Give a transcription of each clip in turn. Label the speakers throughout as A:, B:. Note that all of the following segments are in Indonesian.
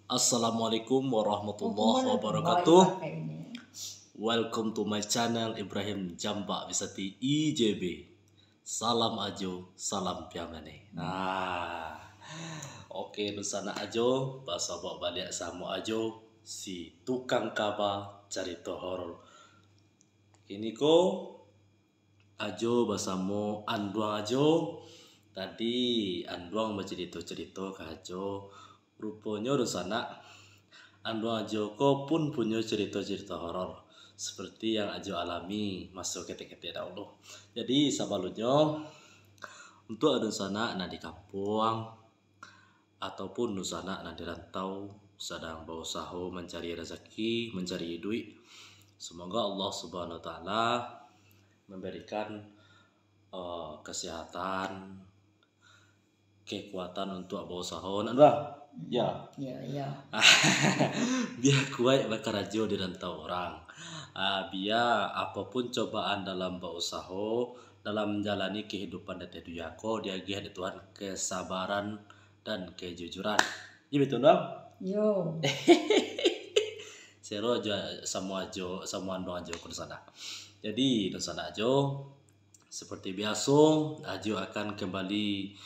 A: Assalamualaikum warahmatullahi wabarakatuh. Welcome to my channel Ibrahim Jambak Wisati IJB. Salam ajo, salam piamane. Oke nusana ajo, bahasa bawa balik sama ajo si tukang kaba cerita horor. Ini ko ajo bahasamu anduang ajo. Tadi anduang bercerita-cerita ke ajo. Rupanya rusana anduang ajo ko pun punya cerita-cerita horor seperti yang ajo alami masuk ketik-ketik dahulu. Jadi sebelumnya untuk rusana nah di kampung ataupun nusana nah di rantau sedang berusaha mencari rezeki, mencari duit. Semoga Allah Subhanahu wa taala memberikan kesehatan, kekuatan untuk berusaha. Nah, ya. Biar kuat bakar aja di rantau orang. Biar apapun cobaan dalam berusaha, dalam menjalani kehidupan di dunia ko, dia ada Tuhan kesabaran dan kejujuran. Iya betul dong?
B: Yo.
A: Sero aja sama andong aja ke sana. Jadi di sana aja seperti biasa ajo akan kembali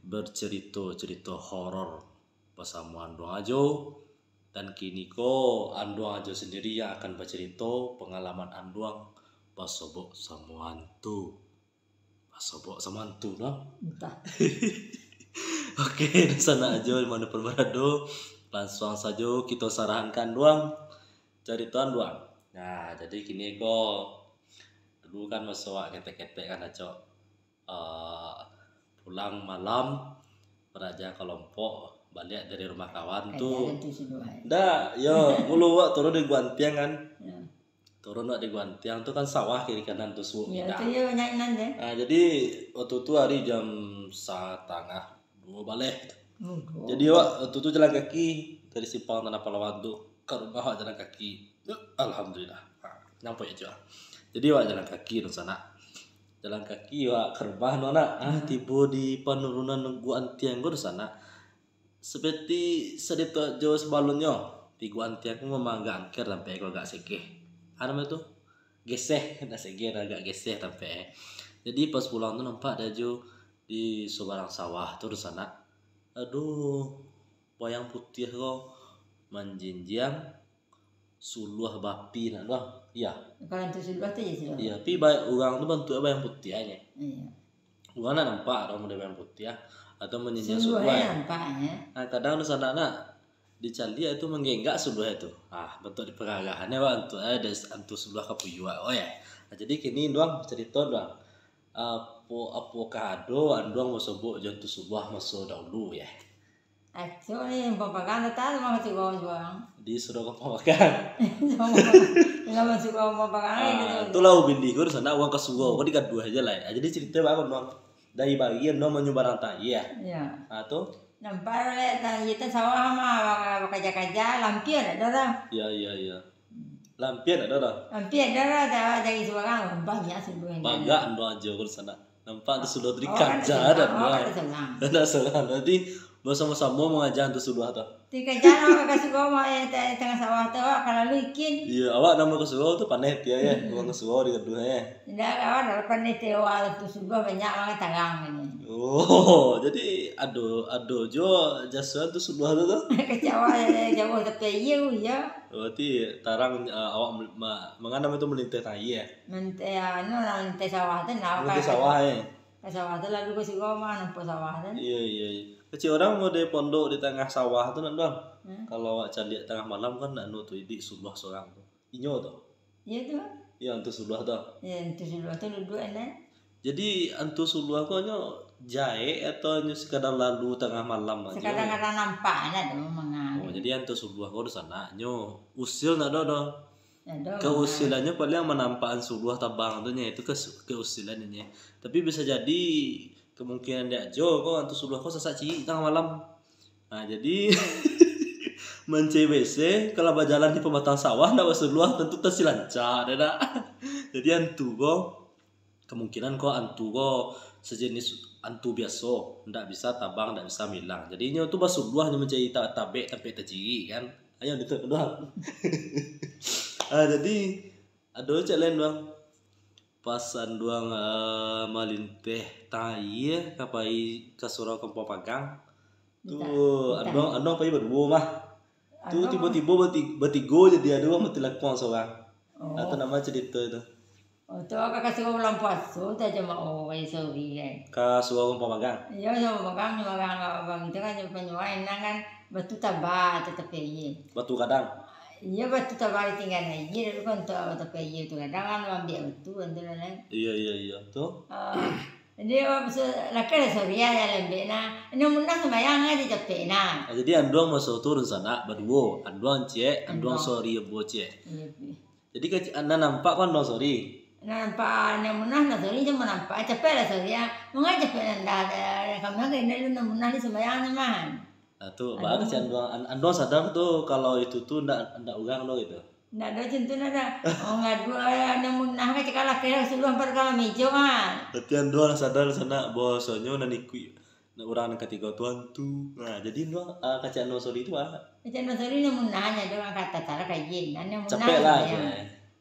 A: bercerita horor bersama andong ajo. Dan kini ko anduang ajo sendiri yang akan bercerita pengalaman anduang basobok sama hantu. Basobok sama hantu no?
B: Entah.
A: Oke, di sana aja mana perbarado. Langsung saja kita sarankan doang cerita anduang. Nah, jadi kini ko dulu kan masuk ketek-ketek kan aja pulang malam beraja kelompok balik dari rumah kawan tuh. Dah, yo mulu wak turun di Guantiang kan.
B: Ya.
A: Turun wak di Guantiang tuh kan sawah kiri kanan tuh suhu.
B: Ya, itu ya banyak deh.
A: Nah, jadi waktu itu hari jam 1:30 balik. Jadi wak waktu itu jalan kaki dari Simpang Tanah Pahlawan tuh ke rumah wak jalan kaki. Alhamdulillah. Nyampe aja. Jadi wak jalan kaki di sana. Jalan kaki wak ke rumah nona. Tiba di penurunan Guantiang gue di sana. Seperti sedikit jauh sebelumnya di Guantiang aku memang agak angker sampai aku agak segeh. Ada itu geseh, ada segeh agak geseh sampai. Jadi pas pulang tuh nampak ada jo di sebarang sawah tuh di sana. Aduh, wayang putih kok menjinjang suluh bapi nah bang. Iya.
B: Kalau itu suluh tuh ya suluh.
A: Iya, tapi orang tuh bentuknya wayang putih aja.
B: Iya.
A: Gua nampak orang model wayang putih ya. Atau menjinjang
B: Suluh
A: suluh.
B: nampaknya.
A: Nah, kadang di sana di Cali itu mengenggak suluh itu. Bentuk di peragahannya wah untuk ada antu sebelah kapuyua. Oh ya. Nah, jadi kini doang cerita doang. Avocado anduang masuk jantu sebuah masuk dahulu ya.
B: Itu nih pembagaan tahu mau masuk bawang.
A: Di suruh pembagaan.
B: Enggak masuk pembagaan
A: Itu
B: gitu.
A: lah bindi gue di sana uang kesuwo. Kok dikasih dua aja lah. Jadi cerita apa doang. Dari bagian doang menyebarang tai ya.
B: Iya.
A: Tuh.
B: Nampak le itu sawah mah kerja-kerja lampion ada dah.
A: Iya. Lampion ada dah.
B: Lampion ada dah dari sebarang banyak suluh.
A: Bangga ando aja ke sana. Nampak tu sudah kerja dan ada serang. Nanti bersama-sama mengajar tu sudah tu.
B: Kerja nama kasih gua mah tengah sawah tu kalau bikin.
A: Iya, awak nama kesuo tu panitia ya. Orang kesuo di kedua ya.
B: Tidak awak panitia awal tu sudah banyak banget tangang ini.
A: Oh, jadi aduh jo jasuan tu sudah tu.
B: Kecewa jauh tapi ya.
A: Berarti tarang awak menganam itu melintas tai ya.
B: Nanti sawah tu nak.
A: Melintas sawah ya.
B: Sawah tu lalu kasih gua mah nampak sawah tu.
A: Iya. Kecil orang mau di pondok di tengah sawah tu nak doang. Kalau awak cari tengah malam kan nak nutu di sebelah seorang tu. Inyo tu.
B: Iya tu.
A: Iya antu sebelah tu.
B: Ya itu sebelah tu duduk enak.
A: Jadi antu sebelah kau nyo jahe atau nyo sekadar lalu tengah malam aja.
B: Kadang-kadang nampak anak tu mengang.
A: Oh jadi antu sebelah kau di sana nyo usil nak do.
B: Ada.
A: Keusilannya paling menampakan sebuah tabang tu nya itu keusilannya. Tapi bisa jadi kemungkinan dia jo kau antu sebelah kau sesak ci tengah malam. Nah jadi mencari WC kalau berjalan di pematang sawah ndak sebelah tentu tersilancar dah. Jadi antu kau kemungkinan kau antu kau sejenis antu biasa, ndak bisa tabang, ndak bisa milang. Jadinya tuh basuh buah hanya menjadi tabe sampai terciri kan. Ayo itu doang. Jadi ada cak lain doang. Pasan doang malinteh tai kapai kasurau kempo pagang. Tuh andong pai berdua mah. Tuh tiba-tiba bertigo jadi ada mati lakpong seorang. Atau nama cerita itu.
B: Oh, tu kakak suka ulang puasa, tu aja mau sorry kan.
A: Kasurau kempo pagang.
B: Iya, sama magang abang itu kan penyuain kan batu tabah tetap
A: Batu kadang.
B: Iya batu tabah tinggal aja, lalu kan tu tetap itu kadang kan ambil batu antara lain.
A: Iya tuh.
B: Jadi laki sorry ya lembek ini munah sembayang aja capek
A: Jadi anduang masuk turun sana berdua, anduang cek, anduang sorry buat cek. Jadi anda nampak kan anduang sorry.
B: Nampak yang munah sorry cuma nampak capek lah sorry ya, mengapa capek anda kami kan ini lu munah di sembayang teman.
A: Tuh bagus sih anduang sadar tuh kalau itu tuh ndak ugang lo gitu.
B: Nggak ada cinta nada. Oh ngadu ada munah kan cekal kira sebelum perkara mejo kan.
A: Latihan doang sadar sana bahasanya naniku. Nah orang ketiga tuan tuh. Nah jadi doang kaca no sorry itu
B: Kaca no sorry ni munahnya doang kata cara kayak gini. Nanya munah.
A: Capek lah ya.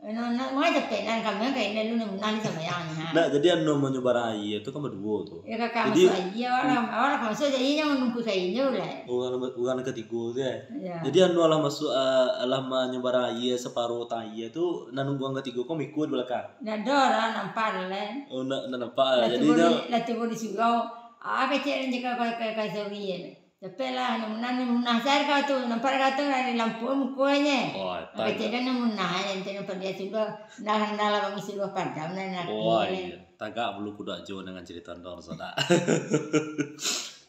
B: Mau capek kan kami kayak ini lu munah di sembayangnya.
A: Nah jadi anu mau nyoba raya itu kan berdua tuh.
B: Ya kakak masuk aja orang masuk jadi yang nunggu kayak ini lah.
A: Orang ketiga tuh ya. Jadi anu lah masuk alah nyoba raya separuh taya tuh nanunggu orang ketiga kok ikut belakang.
B: Nah dorang nampak lah.
A: Oh nampak. Jadi
B: latih bodi surau. Kecil jika kau sorry. Tapi lah munah saya kau tu nampak kau tu dari lampu mukanya. Kecil kan munah yang nampak dia sudah dah bagi sudah padam nak.
A: Oh iya, tagak belum kuda jo dengan cerita dor saudara.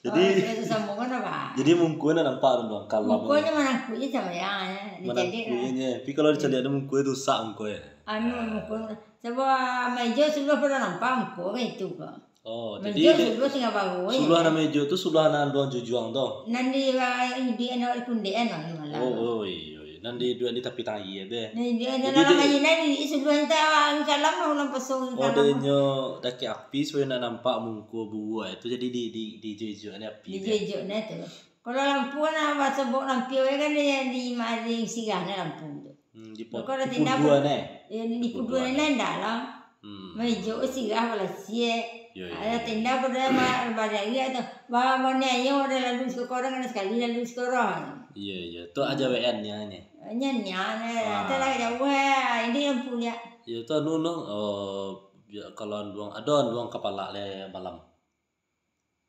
A: Jadi
B: itu sambungan apa?
A: Jadi mungkin nampak dong kalau
B: mukanya mana kuya sama yang
A: mukanya. Tapi kalau dicari ada mukanya tu sak mukanya.
B: Mukanya. Sebab meja sudah pernah nampak mukanya itu kok.
A: Oh,
B: jadi sudah tinggal bagus.
A: Sudah nama meja tu sudah nanduan jujuang tu.
B: Nanti di anak kundian malah.
A: Oh iya. Nanti dua di tapi tahi deh.
B: Nanti dia dalam kajian ini sudah entah kalau mau pasang.
A: Modelnya daki api supaya nak nampak muka buah itu jadi di jujuan api.
B: Di jujuan itu. Kalau lampu nak pasang bok lampu kan dia di mari sigana lampu tu.
A: Di puduan
B: di puduan ni dah lah. Mejo sigah wala sie. Ada tenda pada badai tu. Bawa mana yang ada lalu sekolah kan sekali lalu sekolah.
A: Iya. Tu aja WN-nya ni.
B: Nyanyi, telah jauh ini yang punya.
A: Ya tu kalau doang kepala le malam.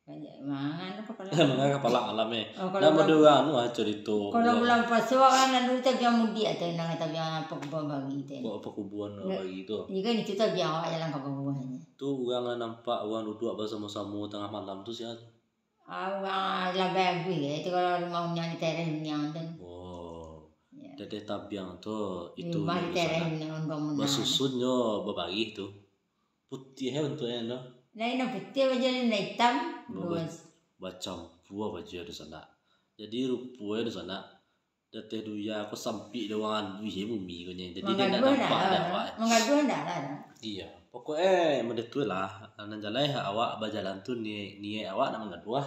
B: Mana kepala?
A: Mana kepala malam Nama dia cerita.
B: Kalau bulan puasa kan lalu kita mudi atau nang kita biang pekubuan bagi itu.
A: Pekubuan bagi itu.
B: Iya kan itu kita biang awak jalan pekubuannya.
A: Tu orang nampak orang duduk bersama-sama tengah malam tu siapa?
B: Orang labah gue itu kalau mau nyanyi tereng yang tu.
A: Dede tabiang tu itu bersusunnya berbagi tu putih bentuknya no.
B: Lain putih baju hitam.
A: Macam buah baju di sana. Jadi rupanya di sana. Dede duya aku sampai dengan bumi konyol. Jadi dia nak nampak dah.
B: Mengadu dah lah.
A: Iya. Pokoknya mendetu lah. Nan jalan awak berjalan tu ni awak nak mengadu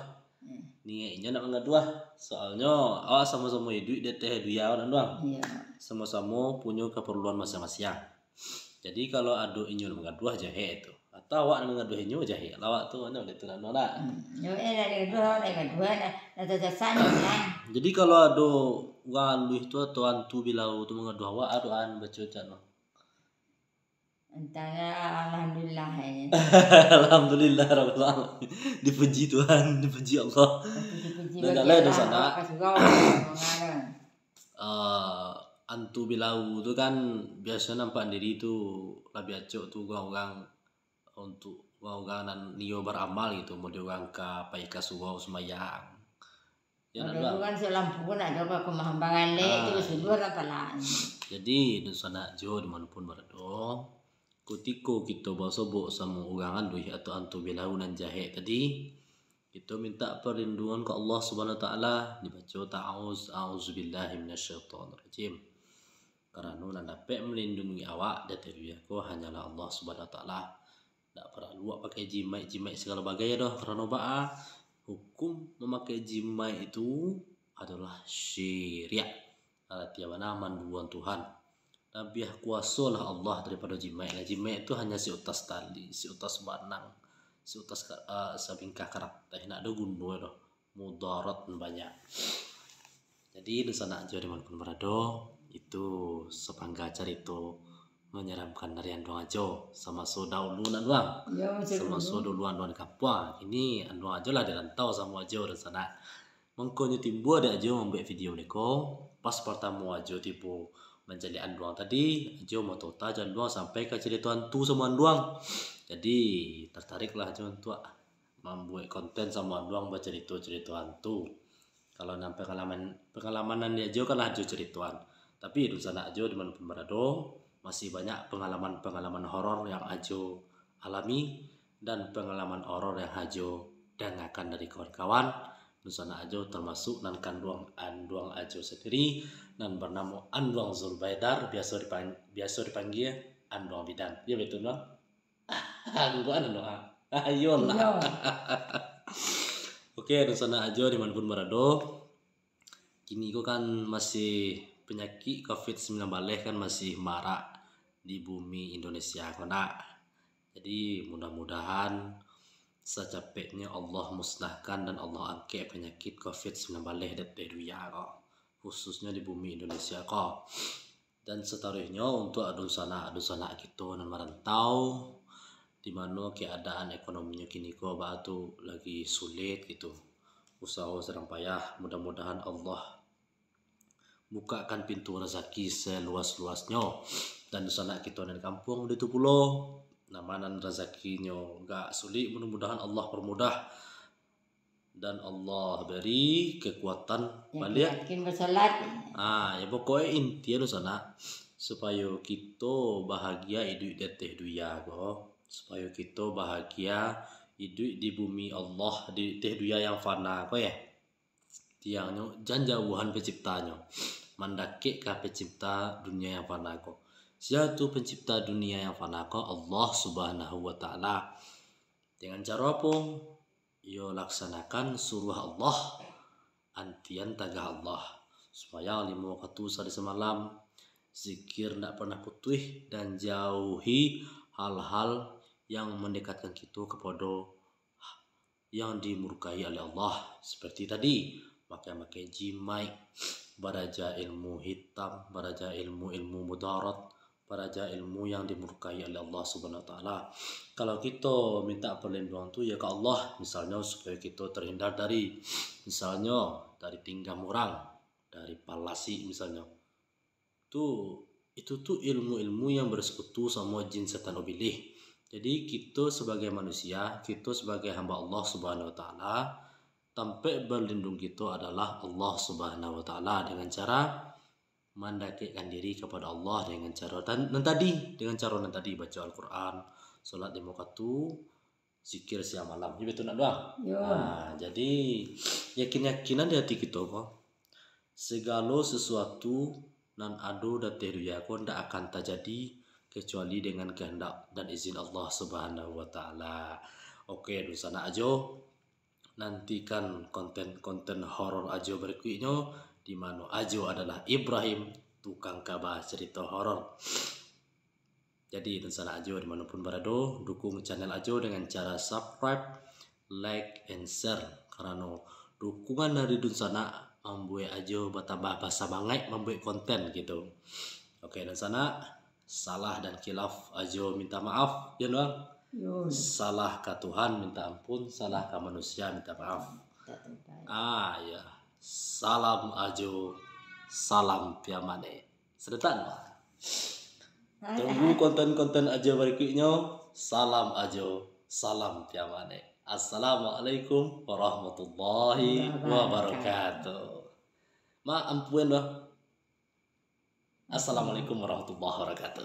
A: Niatnya nak mengadu soalnya awak sama-sama hidup di teh duya orang doang.
B: Iya.
A: Sama-sama punya keperluan masing-masing. Jadi kalau adu inyo mengadu jahe itu. Atau awak nak mengadu inyo jahe. Awak tu mana boleh tu nak nolak.
B: Yo dari dua ada jasanya kan.
A: Jadi kalau adu orang lu itu atau antu bilau tu mengadu awak aduan baca cano.
B: Antara alhamdulillah ya.
A: Alhamdulillah rabbil alamin. Dipuji Tuhan, dipuji Allah. Dan lain di sana. Antu bilau tu kan biasa nampak diri tu lebih acok tu orang untuk orang nio beramal gitu, model orang ka paika suwa semayang.
B: Ya ada kan selampu pun ada kemahambangan itu sudah apalan.
A: Jadi di sana jauh dimanapun berada. Ketika kita bersobok sama orang andui atau antu bilau nan jahe tadi, kita minta perlindungan ke Allah Subhanahu wa taala, dibaca a'udzubillahi minasyaitonirrajim. Karena nan dapat melindungi awak dari dia ko hanyalah Allah Subhanahu wa taala. tidak pernah luak pakai jimai segala bagai dah, karena hukum memakai jimai itu adalah syirik. Tiada manduan Tuhan. Lebih kuasa lah Allah daripada jimai. Nah, jimai itu hanya seutas tali, seutas banang, seutas sabingkah karat. Tak nak ada guna dah, mudarat banyak. Jadi dosa nak aja dimanapun berada, itu sepangga cerita menyeramkan dari Anduang Ajo sama dahulu Anduang. Sama dulu Anduang kapwa. Ini Anduang Ajo lah dirantau sama Ajo dan sana. Mengkonyo timbul ada Ajo membuat video neko. Pas pertama Ajo tipu menjadi Anduang tadi, Ajo mau tota Anduang sampai ke cerita hantu sama Anduang. Jadi tertariklah Ajo untuk membuat konten sama Anduang bercerita hantu. Kalau nampak pengalaman dia Ajo kan Ajo cerituan. Tapi di sana Ajo dimanapun berada masih banyak pengalaman horor yang Ajo alami dan pengalaman horor yang Ajo dengarkan dari kawan-kawan. Di sana Ajo termasuk Anduang Ajo sendiri dan bernama Anduang Zulbaidar, biasa dipanggil Anduang Bidan. Ya betul bang? Anduang. Ayolah. Oke, di sana Ajo dimanapun berada. Kini kok kan masih penyakit COVID-19 kan masih marak di bumi Indonesia kena. Jadi mudah-mudahan secepatnya Allah musnahkan dan Allah angkat penyakit COVID-19 dari dunia kok, khususnya di bumi Indonesia kok. Dan seterusnya untuk adun-sana kita dan merantau di mana keadaan ekonominya kini kok batu lagi sulit gitu. Usaha sedang payah, mudah-mudahan Allah bukakan pintu rezeki seluas-luasnya. Dan sana kita di kampung itu pulau namanan rezekinya enggak sulit, mudah-mudahan Allah permudah dan Allah beri kekuatan balik.
B: Yakin bersalat.
A: Ya pokoknya intinya sana supaya kita bahagia hidup di teh dunia kok, supaya kita bahagia hidup di bumi Allah di teh dunia yang fana kok ya. Tiangnya janjauhan penciptanya mandake ka pencipta dunia yang fana kok. Siapa pencipta dunia yang fana kok? Allah Subhanahu wa taala. Dengan cara apa? Yo laksanakan suruh Allah, antian tagah Allah. Supaya 5 waktu sehari semalam zikir tidak pernah putih dan jauhi hal-hal yang mendekatkan kita kepada yang dimurkai oleh Allah. Seperti tadi, pakai jimai, baraja ilmu hitam, baraja ilmu mudarat, baraja ilmu yang dimurkai oleh Allah Subhanahu wa taala. Kalau kita minta perlindungan tu ya ke Allah, misalnya supaya kita terhindar dari tinggam orang, dari palasi misalnya. Itu tuh ilmu-ilmu yang bersekutu sama jin setan obilih. Jadi kita sebagai manusia, kita sebagai hamba Allah Subhanahu wa taala, tempat berlindung kita adalah Allah Subhanahu wa taala dengan cara mendekatkan diri kepada Allah dengan cara nan tadi baca Al-Quran, sholat di waktu, zikir siang malam. Ini betul nak doang. Jadi yakinan di hati kita kok segala sesuatu nan ado dateh dunia kok ndak akan terjadi kecuali dengan kehendak dan izin Allah Subhanahu wa taala. Oke, di sana aja. Nantikan konten horor Ajo berikutnya, di mana Ajo adalah Ibrahim, tukang kabar cerita horor. Jadi di sana Ajo dimanapun berada, dukung channel Ajo dengan cara subscribe, like, and share. Karena dukungan dari sana membuat Ajo bertambah basa banget membuat konten gitu. Oke, dan sana salah dan khilaf Ajo minta maaf ya doang. Salah ke Tuhan minta ampun, salah ke manusia minta maaf. Ya. Salam Ajo, salam piamane. Sedetan. Tunggu konten-konten Ajo berikutnya. Salam Ajo, salam piamane. Assalamualaikum warahmatullahi wabarakatuh. Ampun bah. Assalamualaikum warahmatullahi wabarakatuh.